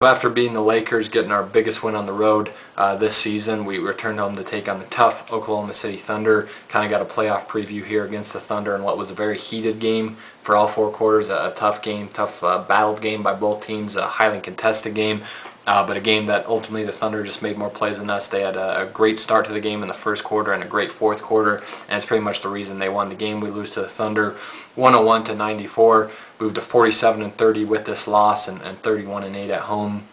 After beating the Lakers, getting our biggest win on the road this season, we returned home to take on the tough Oklahoma City Thunder. Kind of got a playoff preview here against the Thunder in what was a very heated game for all four quarters, a tough game, battled game by both teams, a highly contested game. But a game that ultimately the Thunder just made more plays than us. They had a great start to the game in the first quarter and a great fourth quarter, and it's pretty much the reason they won the game. We lose to the Thunder 101-94, moved to 47-30 with this loss, and 31-8 at home.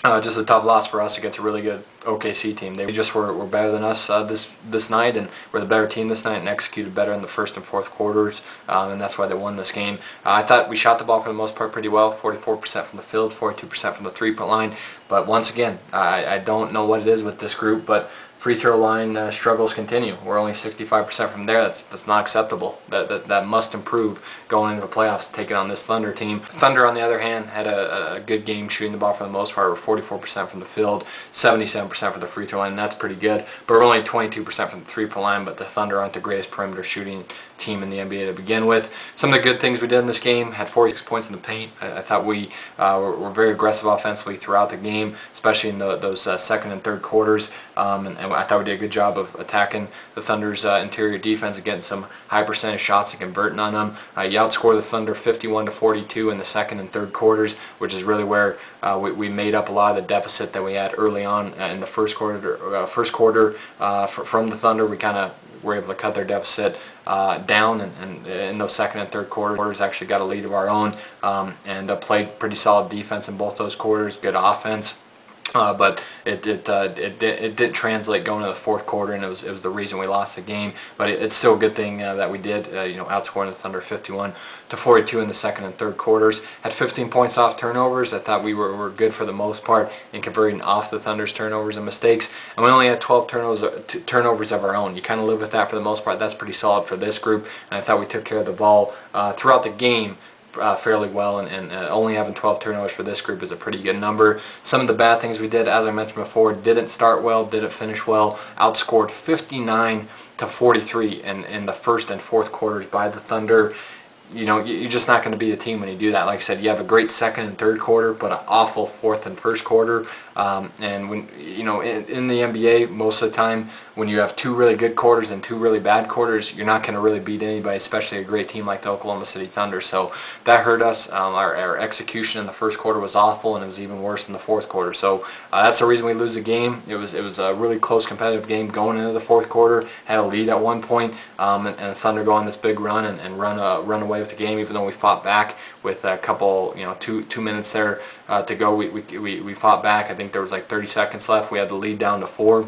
Just a tough loss for us against a really good OKC team. They just were better than us this night, and we're the better team this night and executed better in the first and fourth quarters, and that's why they won this game. I thought we shot the ball for the most part pretty well, 44% from the field, 42% from the three-point line, but once again, I don't know what it is with this group, but free throw line struggles continue. We're only 65% from there. That's not acceptable. That must improve going into the playoffs, taking on this Thunder team. Thunder, on the other hand, had a good game shooting the ball for the most part. We're 44% from the field, 77% for the free throw line, and that's pretty good. But we're only 22% from the three-point line, but the Thunder aren't the greatest perimeter shooting team in the NBA to begin with. Some of the good things we did in this game: had 46 points in the paint. I thought we were very aggressive offensively throughout the game, especially in those second and third quarters, and I thought we did a good job of attacking the Thunder's interior defense and getting some high percentage shots and converting on them. You outscored the Thunder 51-42 in the second and third quarters, which is really where we made up a lot of the deficit that we had early on in the first quarter. From the Thunder, we kind of were able to cut their deficit down, and in those second and third quarters actually got a lead of our own, and played pretty solid defense in both those quarters, good offense. But it didn't translate going to the fourth quarter, and it was the reason we lost the game. But it's still a good thing that we did, outscoring the Thunder 51-42 in the second and third quarters. Had 15 points off turnovers. I thought we were good for the most part in converting off the Thunder's turnovers and mistakes, and we only had 12 turnovers of our own. You kind of live with that for the most part. That's pretty solid for this group, and I thought we took care of the ball throughout the game fairly well, and only having 12 turnovers for this group is a pretty good number. Some of the bad things we did, as I mentioned before, didn't start well, didn't finish well. Outscored 59-43 in the first and fourth quarters by the Thunder. You're just not going to be the team when you do that. Like I said, you have a great second and third quarter, but an awful fourth and first quarter. And when in the NBA, most of the time, when you have two really good quarters and two really bad quarters, you're not going to really beat anybody, especially a great team like the Oklahoma City Thunder. So that hurt us. Our execution in the first quarter was awful, and it was even worse in the fourth quarter. So that's the reason we lose the game. It was a really close, competitive game going into the fourth quarter. Had a lead at one point, and the Thunder go on this big run and run away with the game. Even though we fought back with a couple, 2 minutes there to go, we fought back. I think there was like 30 seconds left. We had the lead down to 4.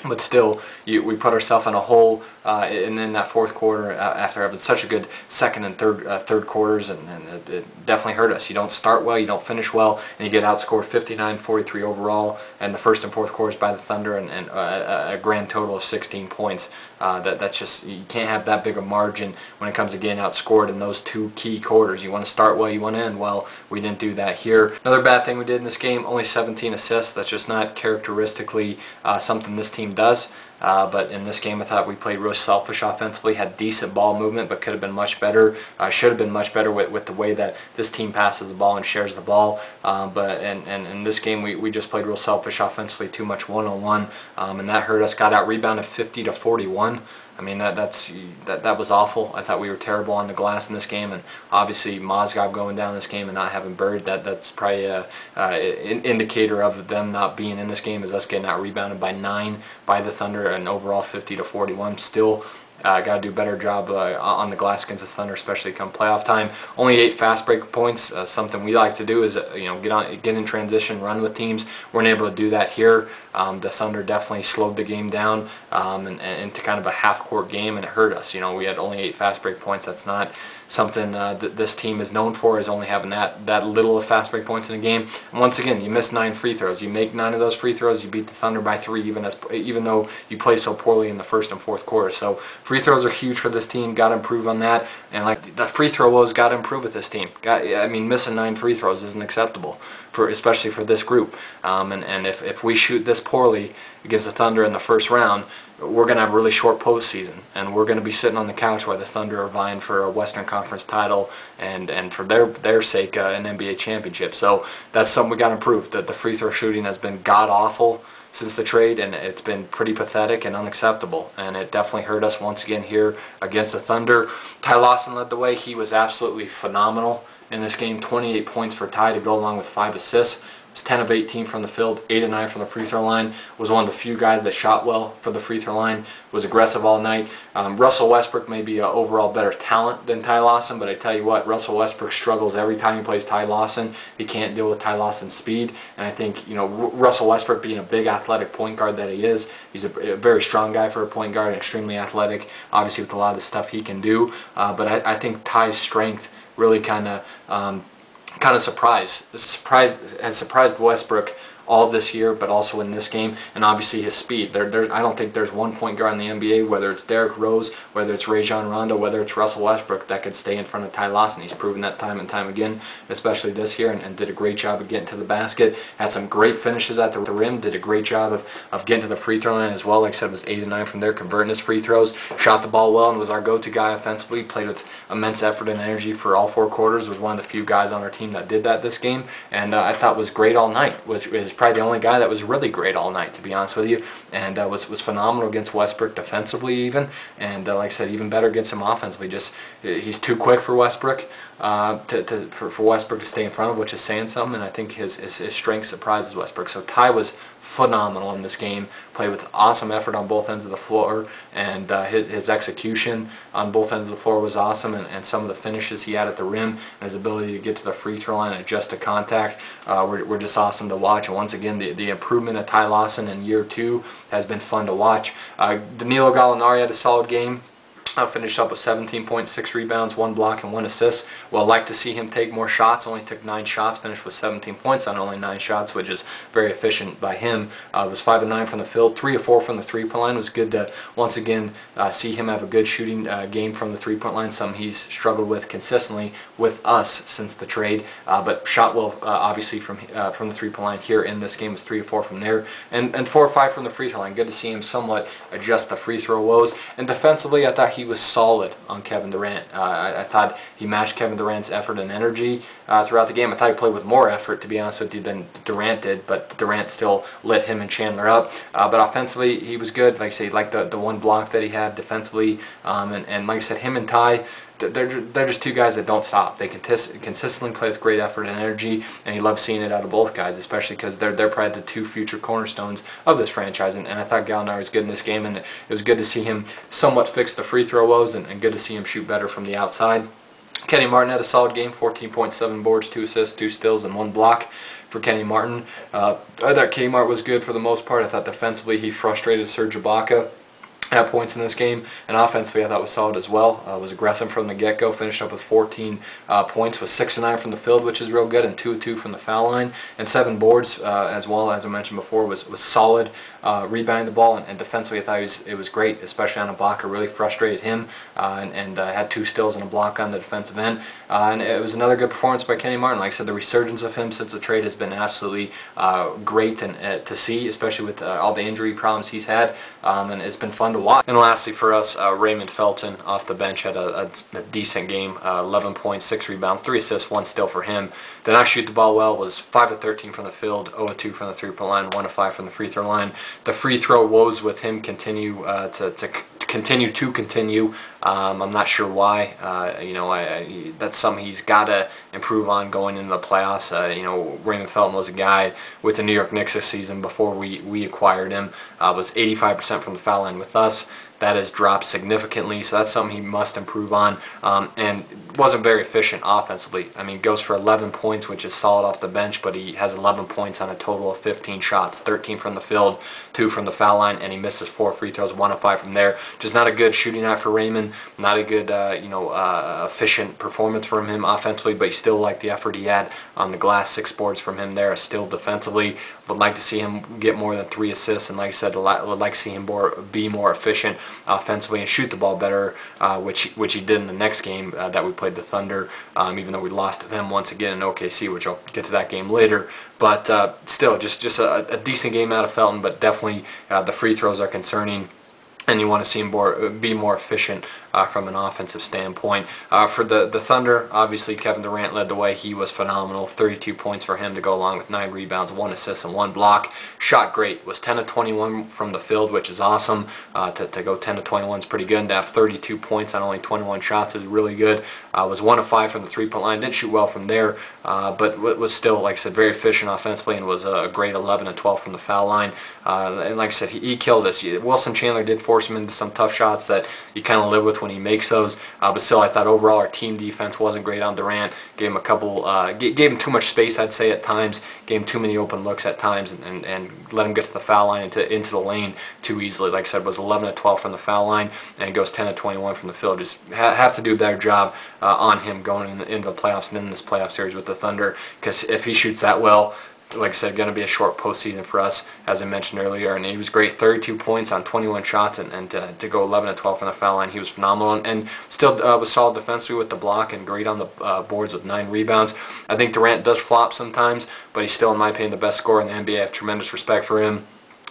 But still, we put ourselves in a hole in that fourth quarter after having such a good second and third quarters, and it definitely hurt us. You don't start well, you don't finish well, and you get outscored 59-43 overall in the first and fourth quarters by the Thunder, and a grand total of 16 points. That's just, you can't have that big a margin when it comes to getting outscored in those two key quarters. You want to start well, you want to end well. We didn't do that here. Another bad thing we did in this game: only 17 assists. That's just not characteristically something this team does. But in this game, I thought we played real selfish offensively, had decent ball movement, but could have been much better. Should have been much better with the way that this team passes the ball and shares the ball. But in this game, we just played real selfish offensively, too much one-on-one, and that hurt us. Got out rebounded 50-41. I mean, that was awful. I thought we were terrible on the glass in this game, and obviously Mozgov going down this game and not having Bird, that's probably an indicator of them not being in this game, is us getting out rebounded by 9 by the Thunder, and overall 50-41. Still got to do a better job on the glass against the Thunder, especially come playoff time. Only 8 fast break points. Something we like to do is get in transition, run with teams. Weren't able to do that here. The Thunder definitely slowed the game down and into kind of a half-court game, and it hurt us. We had only 8 fast break points. That's not something that this team is known for, is only having that little of fast break points in a game. And once again, you miss 9 free throws. You make 9 of those free throws, you beat the Thunder by 3, even though you play so poorly in the first and fourth quarter. So free throws are huge for this team. Got to improve on that. And like the free throw woes, got to improve with this team. Missing 9 free throws isn't acceptable. especially for this group. And if we shoot this poorly against the Thunder in the first round, we're going to have a really short postseason, and we're going to be sitting on the couch while the Thunder are vying for a Western Conference title and for their sake an NBA championship. So that's something we got to improve. The free throw shooting has been god awful since the trade, and it's been pretty pathetic and unacceptable, and it definitely hurt us once again here against the Thunder. Ty Lawson led the way. He was absolutely phenomenal in this game. 28 points for Ty to go along with 5 assists. Was 10 of 18 from the field, 8 of 9 from the free throw line. Was one of the few guys that shot well for the free throw line. Was aggressive all night. Russell Westbrook may be an overall better talent than Ty Lawson, but I tell you what, Russell Westbrook struggles every time he plays Ty Lawson. He can't deal with Ty Lawson's speed, and I think Russell Westbrook, being a big athletic point guard that he is, he's a very strong guy for a point guard, and extremely athletic, obviously with a lot of the stuff he can do. But I think Ty's strength really kind of has surprised Westbrook all this year, but also in this game, and obviously his speed. I don't think there's one point guard in the NBA, whether it's Derrick Rose, whether it's Rajon Rondo, whether it's Russell Westbrook, that could stay in front of Ty Lawson. He's proven that time and time again, especially this year, and did a great job of getting to the basket. Had some great finishes at the rim, did a great job of getting to the free throw line as well. Like I said, it was 8 of 9 from there, converting his free throws, shot the ball well, and was our go-to guy offensively. Played with immense effort and energy for all 4 quarters. Was one of the few guys on our team that did that this game, and I thought was great all night. Was probably the only guy that was really great all night, to be honest with you, and was phenomenal against Westbrook defensively even, and like I said, even better against him offensively. Just he's too quick for Westbrook for Westbrook to stay in front of, which is saying something, and I think his strength surprises Westbrook. So Ty was phenomenal in this game, played with awesome effort on both ends of the floor, and his execution on both ends of the floor was awesome, and some of the finishes he had at the rim and his ability to get to the free throw line and adjust to contact were just awesome to watch. And once again, the improvement of Ty Lawson in year 2 has been fun to watch. Danilo Gallinari had a solid game. Finished up with 17.6 rebounds, 1 block, and 1 assist. Well, I'd like to see him take more shots. Only took 9 shots, finished with 17 points on only 9 shots, which is very efficient by him. Was 5 of 9 from the field, 3 of 4 from the three-point line. It was good to once again see him have a good shooting game from the three-point line, something he's struggled with consistently with us since the trade. But shot well, obviously, from the three-point line here in this game. Was 3 of 4 from there, and 4 of 5 from the free throw line. Good to see him somewhat adjust the free throw woes. And defensively, I thought he was solid on Kevin Durant. I thought he matched Kevin Durant's effort and energy throughout the game. I thought he played with more effort, to be honest with you, than Durant did, but Durant still lit him and Chandler up. But offensively, he was good. Like I say, like the 1 block that he had defensively, and like I said, him and Ty, they're just 2 guys that don't stop. They consistently play with great effort and energy, and you love seeing it out of both guys, especially because they're probably the 2 future cornerstones of this franchise. And I thought Gallinari was good in this game, and it was good to see him somewhat fix the free throw woes, and good to see him shoot better from the outside. Kenny Martin had a solid game, 14.7 boards, 2 assists, 2 steals, and 1 block for Kenny Martin. I thought Kmart was good for the most part. I thought defensively he frustrated Serge Ibaka at points in this game, and offensively I thought was solid as well. Was aggressive from the get-go, finished up with 14 points, with 6 of 9 from the field, which is real good, and 2 of 2 from the foul line, and 7 boards as well. As I mentioned before, was solid rebounding the ball, and defensively I thought it was great, especially on a blocker. Really frustrated him, and had 2 steals and a block on the defensive end, and it was another good performance by Kenny Martin. Like I said, the resurgence of him since the trade has been absolutely great and to see, especially with all the injury problems he's had, and it's been fun to watch. And lastly for us, Raymond Felton off the bench had a decent game, 11 points, 6 rebounds, 3 assists, 1 steal for him. Did not shoot the ball well, was 5 of 13 from the field, 0 of 2 from the three-point line, 1 of 5 from the free throw line. The free throw woes with him continue to continue. I'm not sure why. That's something he's got to improve on going into the playoffs. Raymond Felton was a guy with the New York Knicks this season before we acquired him. Was 85% from the foul line with us. That has dropped significantly, so that's something he must improve on. And wasn't very efficient offensively. I mean, goes for 11 points, which is solid off the bench, but he has 11 points on a total of 15 shots, 13 from the field, 2 from the foul line, and he misses 4 free throws, 1 of 5 from there. Just not a good shooting night for Raymond. Not a good, efficient performance from him offensively, but you still like the effort he had on the glass. 6 boards from him there. Still defensively, would like to see him get more than 3 assists, and like I said, would like to see him be more efficient offensively and shoot the ball better, which he did in the next game that we played the Thunder, even though we lost to them once again in OKC, which I'll get to that game later. But still, just a decent game out of Felton, but definitely the free throws are concerning, and you want to see him be more efficient from an offensive standpoint. For the Thunder, obviously Kevin Durant led the way. He was phenomenal. 32 points for him to go along with 9 rebounds, 1 assist, and 1 block. Shot great. Was 10 of 21 from the field, which is awesome. To go 10 of 21 is pretty good. And to have 32 points on only 21 shots is really good. Was 1 of 5 from the three-point line. Didn't shoot well from there, but was still, like I said, very efficient offensively, and was a great 11 of 12 from the foul line. And like I said, he killed us. Wilson Chandler did force him into some tough shots that you kind of live with when he makes those. But still, I thought overall our team defense wasn't great on Durant. Gave him a couple, gave him too much space, I'd say, at times. Gave him too many open looks at times, and let him get to the foul line into the lane too easily. Like I said, was 11 of 12 from the foul line, and goes 10 of 21 from the field. Just have to do a better job on him going into the playoffs and in this playoff series with the Thunder, because if he shoots that well, like I said, going to be a short postseason for us, as I mentioned earlier. And he was great, 32 points on 21 shots, and to go 11 of 12 from the foul line, he was phenomenal, and still was solid defensively with the block, and great on the boards with 9 rebounds. I think Durant does flop sometimes, but he's still, in my opinion, the best scorer in the NBA. I have tremendous respect for him.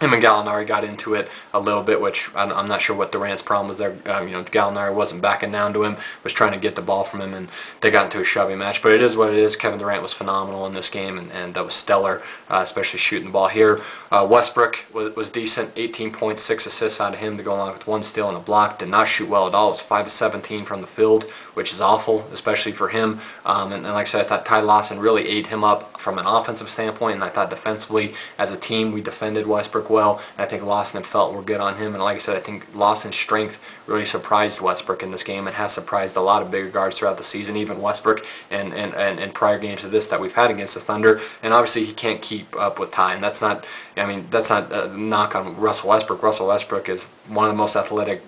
Him and Gallinari got into it a little bit, which I'm not sure what Durant's problem was there. Gallinari wasn't backing down to him, was trying to get the ball from him, and they got into a shoving match. But it is what it is. Kevin Durant was phenomenal in this game, and that was stellar, especially shooting the ball here. Westbrook was decent, 18 points, 6 assists out of him to go along with 1 steal and a block. Did not shoot well at all. It was 5 of 17 from the field, which is awful, especially for him. And like I said, I thought Ty Lawson really ate him up from an offensive standpoint, and I thought defensively, as a team, we defended Westbrook well. And I think Lawson and Felt were good on him. And like I said, I think Lawson's strength really surprised Westbrook in this game, and has surprised a lot of bigger guards throughout the season, even Westbrook and prior games of this that we've had against the Thunder. And obviously he can't keep up with Ty, and that's not a knock on Russell Westbrook. Russell Westbrook is one of the most athletic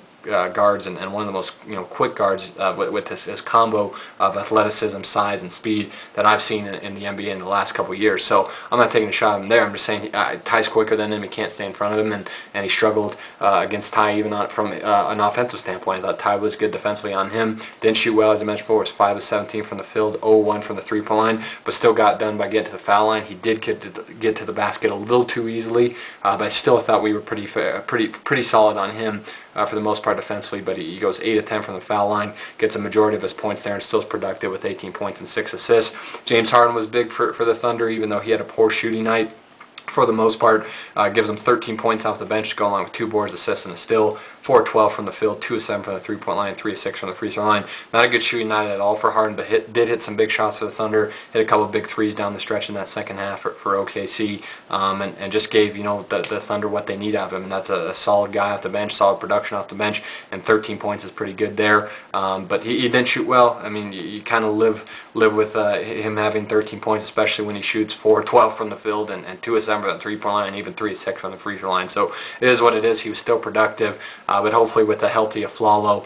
guards, and one of the most quick guards with his combo of athleticism, size, and speed that I've seen in the NBA in the last couple of years. So I'm not taking a shot at him there. I'm just saying Ty's quicker than him. He can't stay in front of him, and he struggled against Ty even from an offensive standpoint. I thought Ty was good defensively on him. Didn't shoot well, as I mentioned before. Was 5 of 17 from the field, 0-1 from the three-point line, but still got done by getting to the foul line. He did get to the basket a little too easily, but I still thought we were pretty solid on him for the most part defensively. But he goes 8 of 10 from the foul line, gets a majority of his points there, and still is productive with 18 points and 6 assists. James Harden was big for the Thunder, even though he had a poor shooting night. For the most part, gives them 13 points off the bench to go along with 2 boards, assists, and a steal. 4 of 12 from the field, 2 of 7 from the three-point line, 3 of 6 from the free throw line. Not a good shooting night at all for Harden, but did hit some big shots for the Thunder. Hit a couple of big threes down the stretch in that second half for OKC, and just gave the Thunder what they need out of him. And that's a solid guy off the bench, solid production off the bench, and 13 points is pretty good there. But he didn't shoot well. I mean, you kind of live with him having 13 points, especially when he shoots 4 of 12 from the field, and 2 of 7 from the three-point line, and even 3 of 6 from the free throw line. So it is what it is. He was still productive, but hopefully with a healthy Aflalo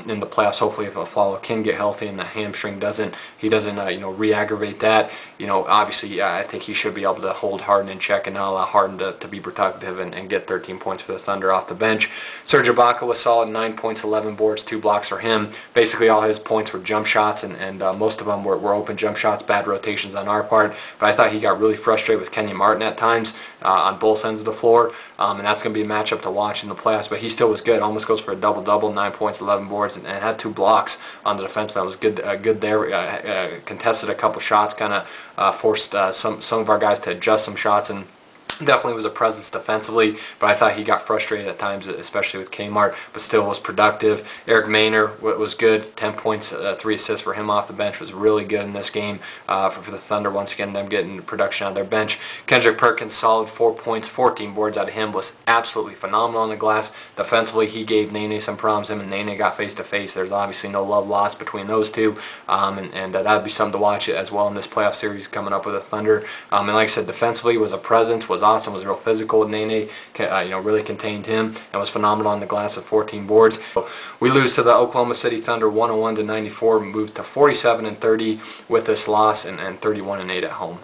in the playoffs, hopefully if Aflalo can get healthy and the hamstring doesn't re-aggravate that, obviously I think he should be able to hold Harden in check and not allow Harden to be productive and get 13 points for the Thunder off the bench. Serge Ibaka was solid, 9 points, 11 boards, 2 blocks for him. Basically all his points were jump shots, and most of them were open jump shots, bad rotations on our part. But I thought he got really frustrated with Kenyon Martin at times on both ends of the floor, and that's going to be a matchup to watch in the playoffs. But he still was good, almost goes for a double-double, 9 points, 11 boards, and had 2 blocks on the defense. It was good there. Contested a couple shots, kind of forced some of our guys to adjust some shots, and definitely was a presence defensively, but I thought he got frustrated at times, especially with Kmart, but still was productive. Eric Maynor was good, 10 points, 3 assists for him off the bench, was really good in this game for the Thunder. Once again, them getting production out of their bench. Kendrick Perkins, solid, 4 points, 14 boards out of him, was absolutely phenomenal on the glass. Defensively, he gave Nene some problems. Him and Nene got face-to-face. There's obviously no love lost between those two, and that would be something to watch as well in this playoff series coming up with the Thunder. And like I said, defensively was a presence, was awesome, was real physical with Nene, really contained him, and was phenomenal on the glass with 14 boards. So we lose to the Oklahoma City Thunder 101-94, moved to 47-30 with this loss, and 31-8 at home.